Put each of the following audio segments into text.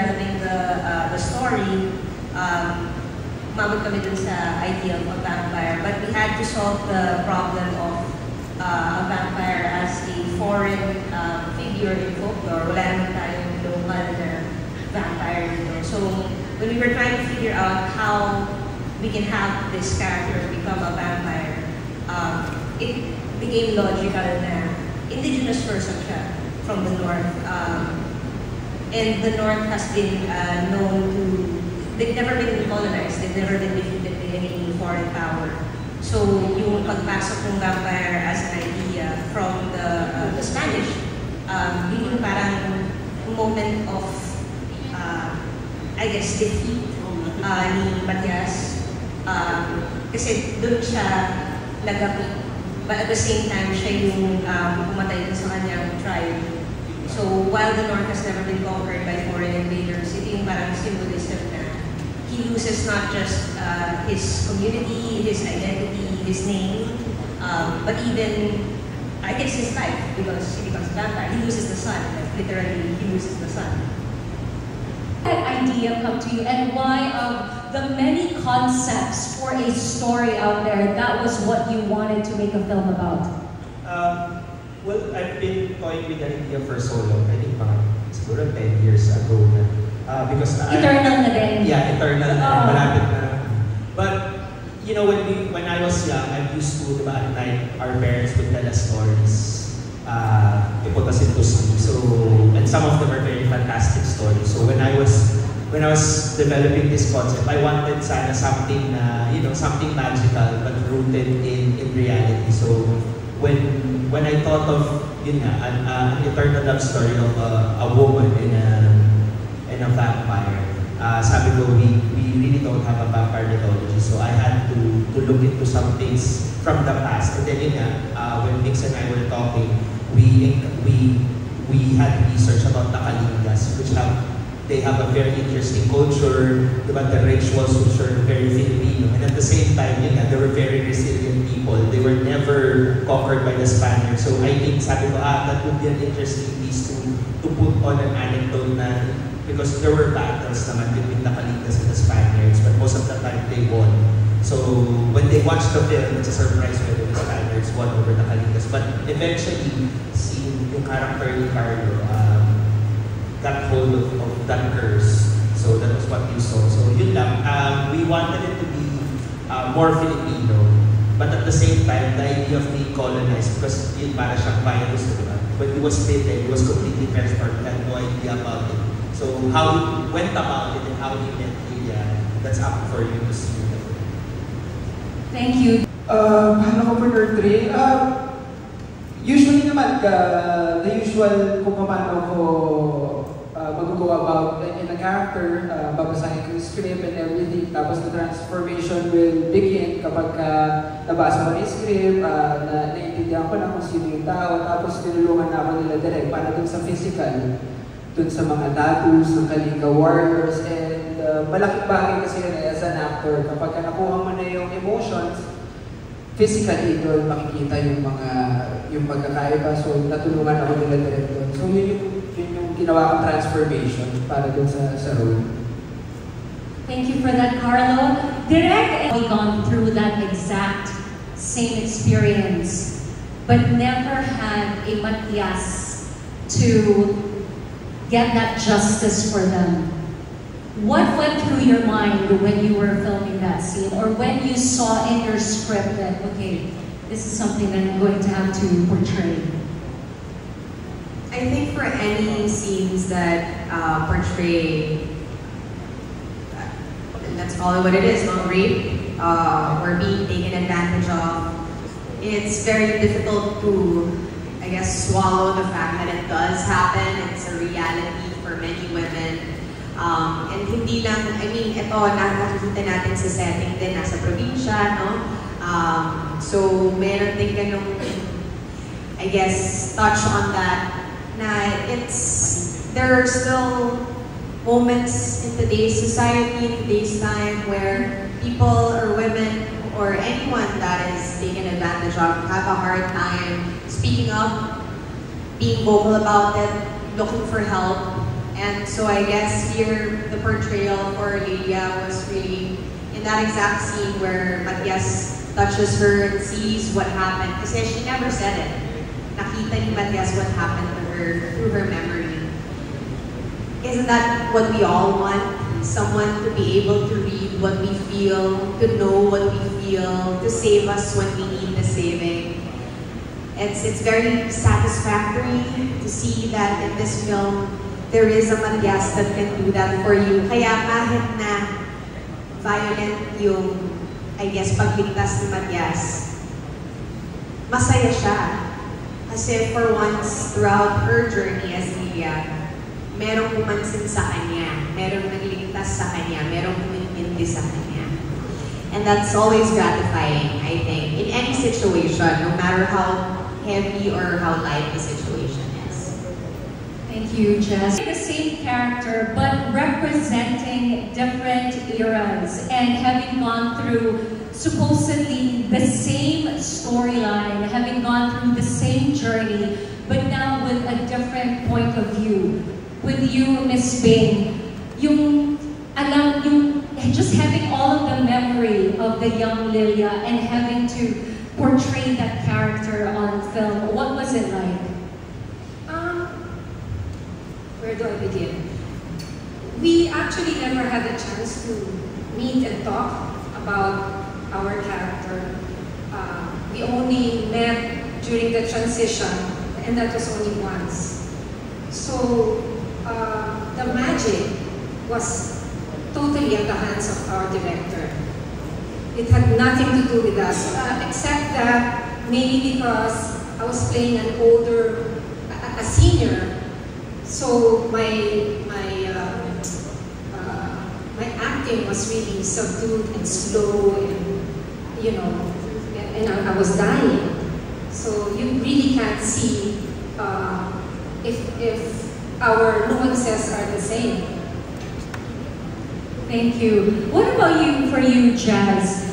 developing the story, umabot kami dun sa idea of a vampire. But we had to solve the problem of a vampire as a foreign figure in folklore. Wala naman tayong local na vampire dito. So when we were trying to figure out how we can have this character become a vampire, it became logical na indigenous person siya from the north. And the north has been known to, they've never been colonized, they've never been defeated by any foreign power. So yung pagpasok ng vampire as an idea from the Spanish, yun yung parang moment of, I guess, defeat ni Matias. Kasi doon siya nagapi. But at the same time, siya yung pumatay sa kanyang tribe. So while the North has never been conquered by foreign invaders, ito yung parang symbolism na he loses not just his community, his identity, his name, but even, I guess, his life, because he becomes a vampire. He loses the sun, like, literally, he loses the sun. That idea come to you, and why of the many concepts for a story out there, that was what you wanted to make a film about? Well, I've been toying with the idea for so long. I think siguro 10 years ago na. Because Eternal na din. Yeah, eternal na. Malapit na. But, you know, when I was young, I used to, diba, at night, our parents would tell us stories. To put us into sleep. So, and some of them are very fantastic stories. So when I was developing this concept, I wanted sana something na, you know, something magical but rooted in reality. So when I thought of, yun nga, an eternal love story of a woman and a vampire, sabi ko, we really don't have a vampire mythology. So I had to look into some things from the past. And then yun nga, when Nix and I were talking, we had research about the Kalingas, which they have a very interesting culture, diba, the rituals which are very Filipino, and at the same time, yun nga, they were very resilient people. They were never conquered by the Spaniards. So I think, sabi ko, that would be an interesting piece to put on an anecdote na, because there were battles naman between the Kalingas and the Spaniards, but most of the time they won. So when they watched the film, it's a surprise whether the Spaniards won over the Kalingas. But eventually, yung character ni Carlo got hold of that curse. So that was what you saw. So yun lang. We wanted it to be more Filipino, but at the same time, the idea of being colonized, because yun para siyang virus, diba? When he was bitten, he was completely petrified, he had no idea about it. So how he went about it and how he met Ilya, that's up for you to see. Thank you. Paano ko portray? Usually naman, the usual kung paano ko mag-go about in a character, babasahin ko yung script and everything, tapos the transformation will begin kapag nabasa ko yung script, naiintindihan ko na kung sino yung tao, tapos tinulungan na ako nila direct para dun sa physical, dun sa mga tattoos ng Kalinga Warriors, and malaking bagay kasi yun as an actor, kapag nakuha mo na yung emotions, physically doon makikita yung pagkakaiba, so natulungan ako nila direct doon. So yun yung ginawa kong transformation para doon sa role. Thank you for that, Carlo. Direct, we've gone through that exact same experience, but never had a Matias to get that justice for them. What went through your mind when you were filming that scene, or when you saw in your script that, okay, this is something that I'm going to have to portray? I think for any scenes that portray, and that's all what it is, not rape, or being taken advantage of, it's very difficult to, I guess, swallow the fact that it does happen. It's a reality for many women. And hindi lang, I mean, ito, nakakita natin sa setting din, nasa probinsya, no? So, meron din ganung, I guess, touch on that, na there are still moments in today's society, in today's time, where people or women or anyone that is taken advantage of have a hard time speaking up, being vocal about it, looking for help. And so I guess here, the portrayal for Lilia was really in that exact scene where Matias touches her and sees what happened. Kasi she never said it. Nakita ni Matias what happened to her through her memory. Isn't that what we all want? Someone to be able to read what we feel, to know what we feel, to save us when we need the saving. It's very satisfactory to see that in this film, there is a Matias that can do that for you. Kaya kahit na violent yung, I guess, pagligtas ni Matias, masaya siya. Kasi for once, throughout her journey as Lilia, merong pumansin sa kanya, merong nagligtas sa kanya, merong umintindi sa kanya. And that's always gratifying, I think, in any situation, no matter how heavy or how light the situation is. Thank you, Jess. The same character, but representing different eras and having gone through supposedly the same storyline, having gone through the same journey, but now with a different point of view. With you, Miss Bing, just having all of the memory of the young Lilia and having to portray that character on film, what was it like? Where do I begin? We actually never had a chance to meet and talk about our character. We only met during the transition, and that was only once. So the magic was totally at the hands of our director. It had nothing to do with us, except that maybe because I was playing an older, a senior, so my acting was really subdued and slow, and and I was dying. So you really can't see if our nuances are the same. Thank you. What about for you, Jazz?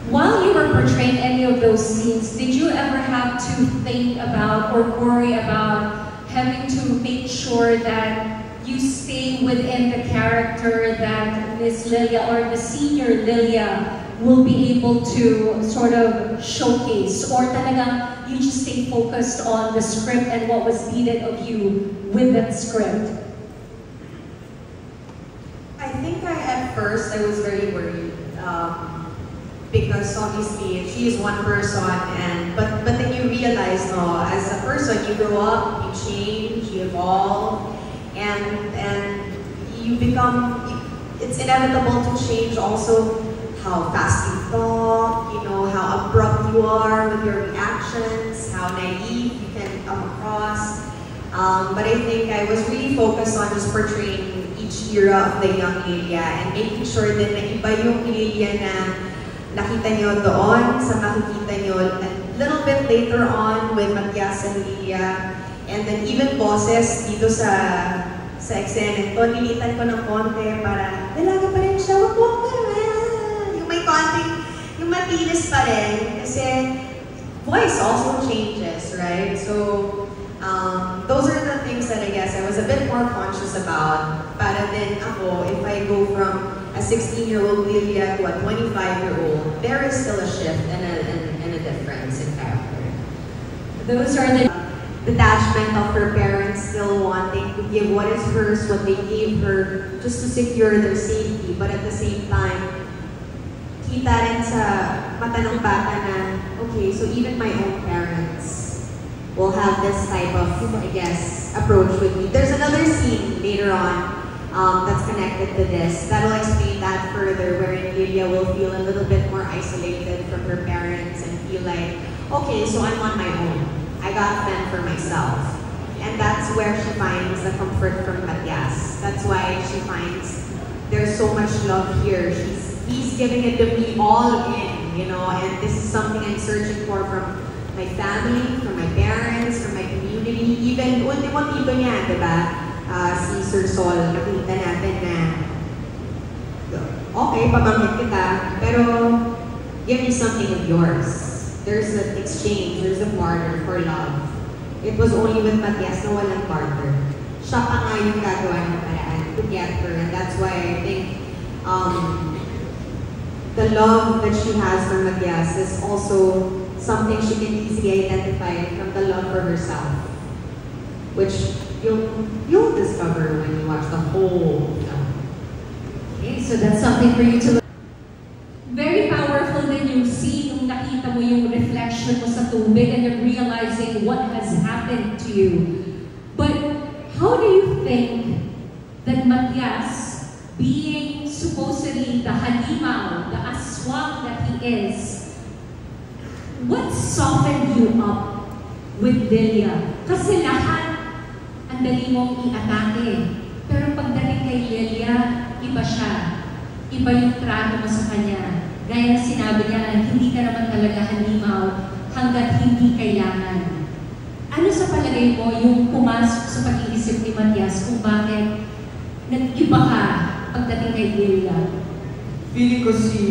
While you were portraying any of those scenes, did you ever have to think about or worry about having to make sure that you stay within the character that Miss Lilia or the senior Lilia will be able to sort of showcase, or talagang you just stay focused on the script and what was needed of you with that script? I think at first I was very worried because obviously she is one person, but then you realize, no, as a person you grow up, you change, you evolve, and you become. It's inevitable to change also how fast you talk, how abrupt you are with your reactions, how naive you can come across. But I think I was really focused on just portraying each era of the young Lilia and making sure that na iba yung Lilia na nakita nyo doon sa makikita nyo a little bit later on with Matias and Lilia. And then even boses dito sa eksena ito, nilitan ko ng konti para dalaga pa rin siya, wag yung may konting, yung matinis pa rin kasi voice also changes, right? So those are the things that I guess I was a bit more conscious about. Para din ako, if I go from a 16-year-old Lilia to a 25-year-old, there is still a shift and a difference in character. Those are the detachment of her parents still wanting to give what is hers, what they gave her, just to secure their safety. But at the same time, kita rin sa mata ng bata na, okay, so even my own parents will have this type of, I guess, approach with me. There's another scene later on that's connected to this that'll explain that further, wherein Lilia will feel a little bit more isolated from her parents and feel like, okay, so I'm on my own. I got fend for myself. And that's where she finds the comfort from Matias. That's why she finds there's so much love here. He's giving it to me all in, and this is something I'm searching for from my family, from my parents, from my community, even ultimo tito niya, diba? Si Sir Sol, nakita natin na, okay, pabangit kita, pero give me something of yours. There's an exchange, there's a barter for love. It was only with Matias na walang barter. siya pa nga yung gagawa ng paraan to get her. And that's why I think the love that she has for Matias is also something she can easily identify from the love for herself, which you'll discover when you watch the whole film. Okay, so that's something for you to look. Very powerful din yung scene nung nakita mo yung reflection mo sa tubig and you're realizing what has happened to you. But how do you think that Matias, being supposedly the halimaw, the aswang that he is, what softened you up with Lilia? Kasi lahat ang dali mong i-atake. Pero pagdating kay Lilia, iba siya. Iba yung trato mo sa kanya. Gaya na sinabi niya, hindi ka naman talaga halimaw hanggat hindi kailangan. Ano sa palagay mo yung pumasok sa pag-iisip ni Matias kung bakit nag-iba ka pagdating kay Lilia? Feeling ko si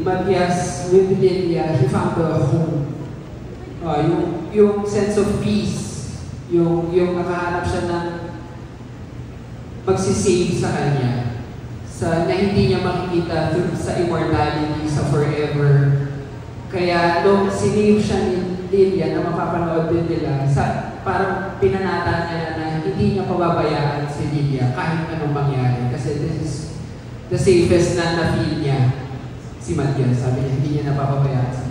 Matias with Lilia, he found a home. Yung sense of peace, yung nakahanap siya ng magsisave sa kanya, na hindi niya makikita sa immortality, sa forever. Kaya nung sinave siya ni Lilia na mapapanood din nila, parang pinanata niya na hindi niya pababayaan si Lilia kahit anong mangyari. Kasi this is the safest na na-feel niya si Matias. Sabi niya, hindi niya napapabayaan